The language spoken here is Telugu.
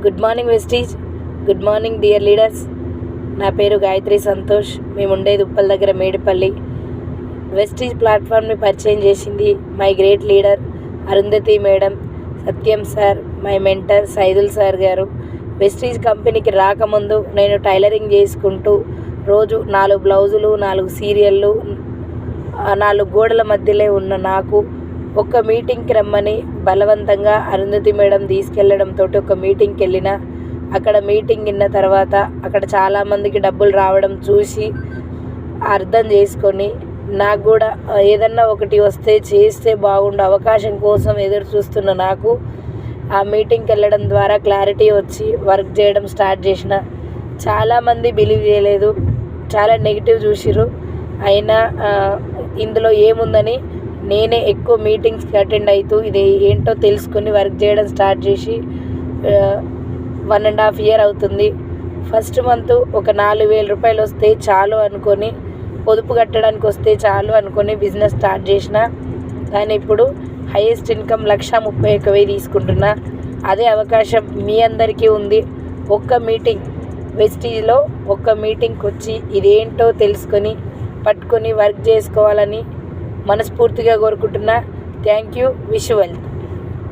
Good morning Vestige, good morning dear leaders. నా పేరు గాయత్రి సంతోష్. మేము ఉండేది ఉప్పల్ దగ్గర మేడిపల్లి. వెస్టీజ్ ప్లాట్ఫామ్ని పరిచయం చేసింది my great leader Arundhati madam, Satyam sir, my mentor Saidul sir గారు. వెస్టీజ్ కంపెనీకి రాకముందు నేను టైలరింగ్ చేసుకుంటూ రోజు 4 బ్లౌజులు, 4 సీరియళ్ళు, 4 గోడల మధ్యలో ఉన్న నాకు ఒక మీటింగ్కి రమ్మని బలవంతంగా అరుంధతి మేడం తీసుకెళ్లడంతో ఒక మీటింగ్కి వెళ్ళిన. అక్కడ మీటింగ్ విన్న తర్వాత అక్కడ చాలామందికి డబ్బులు రావడం చూసి అర్థం చేసుకొని నాకు కూడా ఏదన్నా ఒకటి వస్తే చేస్తే బాగుండు అవకాశం కోసం ఎదురు చూస్తున్న నాకు ఆ మీటింగ్కి వెళ్ళడం ద్వారా క్లారిటీ వచ్చి వర్క్ చేయడం స్టార్ట్ చేసిన. చాలామంది బిలీవ్ చేయలేదు, చాలా నెగిటివ్ చూసిర్రు. అయినా ఇందులో ఏముందని నేనే ఎక్కువ మీటింగ్స్కి అటెండ్ అవుతూ ఇది ఏంటో తెలుసుకొని వర్క్ చేయడం స్టార్ట్ చేసి 1.5 ఇయర్ అవుతుంది. ఫస్ట్ మంత్ ఒక 4,000 రూపాయలు వస్తే చాలు అనుకొని, పొదుపు కట్టడానికి వస్తే చాలు అనుకొని బిజినెస్ స్టార్ట్ చేసిన. కానీ ఇప్పుడు హైయెస్ట్ ఇన్కమ్ 1,31,000 తీసుకుంటున్నా. అదే అవకాశం మీ అందరికీ ఉంది. ఒక్క మీటింగ్ వెస్టీజ్లో ఒక్క మీటింగ్కి వచ్చి ఇదేంటో తెలుసుకొని పట్టుకొని వర్క్ చేసుకోవాలని మనస్ఫూర్తిగా కోరుకుంటున్నా. Thank you. Wish you wealth.